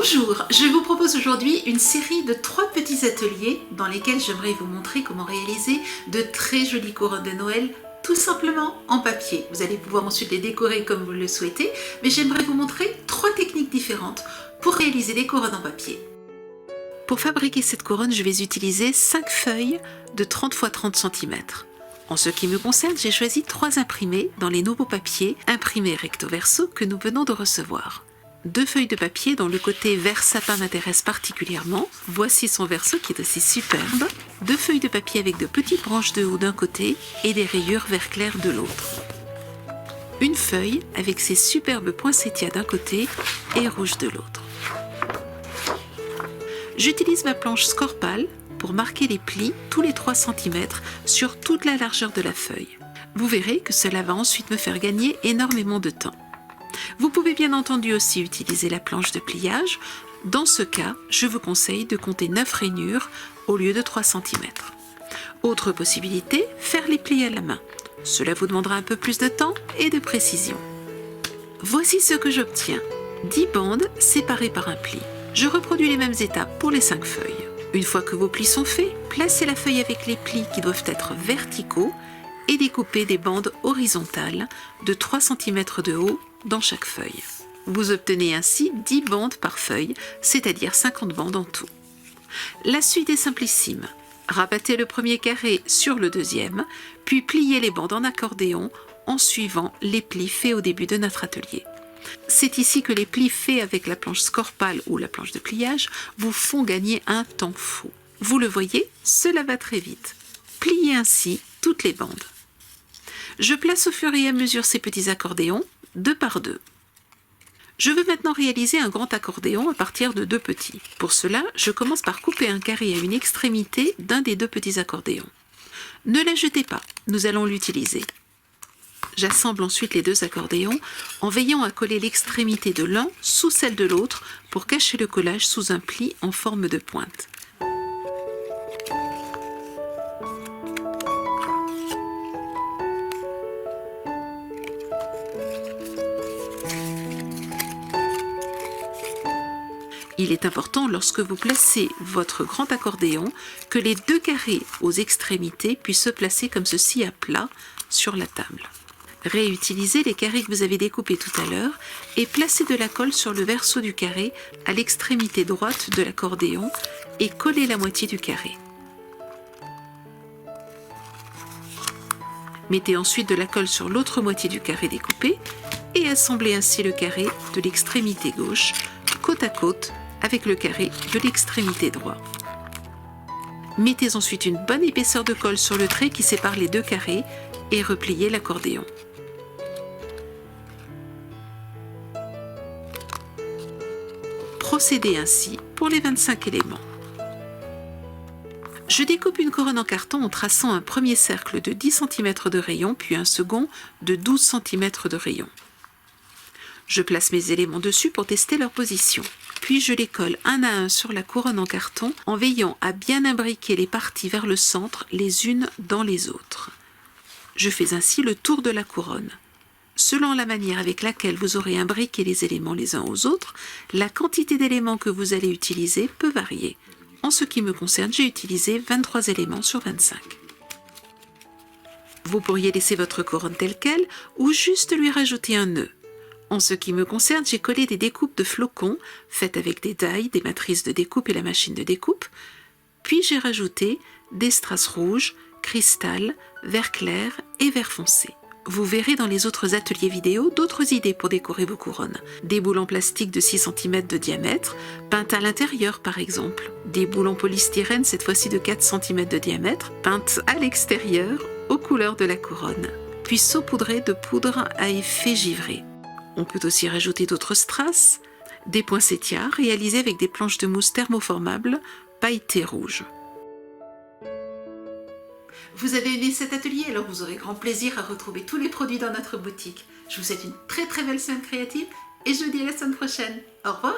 Bonjour, je vous propose aujourd'hui une série de 3 petits ateliers dans lesquels j'aimerais vous montrer comment réaliser de très jolies couronnes de Noël tout simplement en papier. Vous allez pouvoir ensuite les décorer comme vous le souhaitez, mais j'aimerais vous montrer 3 techniques différentes pour réaliser des couronnes en papier. Pour fabriquer cette couronne, je vais utiliser 5 feuilles de 30 x 30 cm. En ce qui me concerne, j'ai choisi 3 imprimés dans les nouveaux papiers imprimés recto verso que nous venons de recevoir. 2 feuilles de papier dont le côté vert sapin m'intéresse particulièrement. Voici son verso qui est aussi superbe. 2 feuilles de papier avec de petites branches de haut d'un côté et des rayures vert clair de l'autre. Une feuille avec ses superbes poinsettias d'un côté et rouges de l'autre. J'utilise ma planche Scorpal pour marquer les plis tous les 3 cm sur toute la largeur de la feuille. Vous verrez que cela va ensuite me faire gagner énormément de temps. Vous pouvez bien entendu aussi utiliser la planche de pliage. Dans ce cas, je vous conseille de compter 9 rainures au lieu de 3 cm. Autre possibilité, faire les plis à la main. Cela vous demandera un peu plus de temps et de précision. Voici ce que j'obtiens. 10 bandes séparées par un pli. Je reproduis les mêmes étapes pour les 5 feuilles. Une fois que vos plis sont faits, placez la feuille avec les plis qui doivent être verticaux et découpez des bandes horizontales de 3 cm de haut dans chaque feuille. Vous obtenez ainsi 10 bandes par feuille, c'est-à-dire 50 bandes en tout. La suite est simplissime. Rabattez le premier carré sur le deuxième, puis pliez les bandes en accordéon en suivant les plis faits au début de notre atelier. C'est ici que les plis faits avec la planche Scorpal ou la planche de pliage vous font gagner un temps fou. Vous le voyez, cela va très vite. Pliez ainsi toutes les bandes. Je place au fur et à mesure ces petits accordéons, 2 par 2. Je veux maintenant réaliser un grand accordéon à partir de 2 petits. Pour cela, je commence par couper un carré à une extrémité d'un des 2 petits accordéons. Ne la jetez pas, nous allons l'utiliser. J'assemble ensuite les 2 accordéons en veillant à coller l'extrémité de l'un sous celle de l'autre pour cacher le collage sous un pli en forme de pointe. Il est important, lorsque vous placez votre grand accordéon, que les 2 carrés aux extrémités puissent se placer comme ceci à plat sur la table. Réutilisez les carrés que vous avez découpés tout à l'heure et placez de la colle sur le verso du carré à l'extrémité droite de l'accordéon et collez la moitié du carré. Mettez ensuite de la colle sur l'autre moitié du carré découpé et assemblez ainsi le carré de l'extrémité gauche côte à côte avec le carré de l'extrémité droite. Mettez ensuite une bonne épaisseur de colle sur le trait qui sépare les 2 carrés et repliez l'accordéon. Procédez ainsi pour les 25 éléments. Je découpe une couronne en carton en traçant un premier cercle de 10 cm de rayon puis un second de 12 cm de rayon. Je place mes éléments dessus pour tester leur position. Puis je les colle un à un sur la couronne en carton en veillant à bien imbriquer les parties vers le centre les unes dans les autres. Je fais ainsi le tour de la couronne. Selon la manière avec laquelle vous aurez imbriqué les éléments les uns aux autres, la quantité d'éléments que vous allez utiliser peut varier. En ce qui me concerne, j'ai utilisé 23 éléments sur 25. Vous pourriez laisser votre couronne telle quelle ou juste lui rajouter un nœud. En ce qui me concerne, j'ai collé des découpes de flocons faites avec des dailles, des matrices de découpe et la machine de découpe. Puis j'ai rajouté des strass rouges, cristal, vert clair et vert foncé. Vous verrez dans les autres ateliers vidéo d'autres idées pour décorer vos couronnes. Des boules en plastique de 6 cm de diamètre, peintes à l'intérieur par exemple. Des boules en polystyrène, cette fois-ci de 4 cm de diamètre, peintes à l'extérieur aux couleurs de la couronne. Puis saupoudrées de poudre à effet givré. On peut aussi rajouter d'autres strass, des poinsettias réalisés avec des planches de mousse thermoformables pailletées rouges. Vous avez aimé cet atelier, alors vous aurez grand plaisir à retrouver tous les produits dans notre boutique. Je vous souhaite une très belle semaine créative et je vous dis à la semaine prochaine. Au revoir.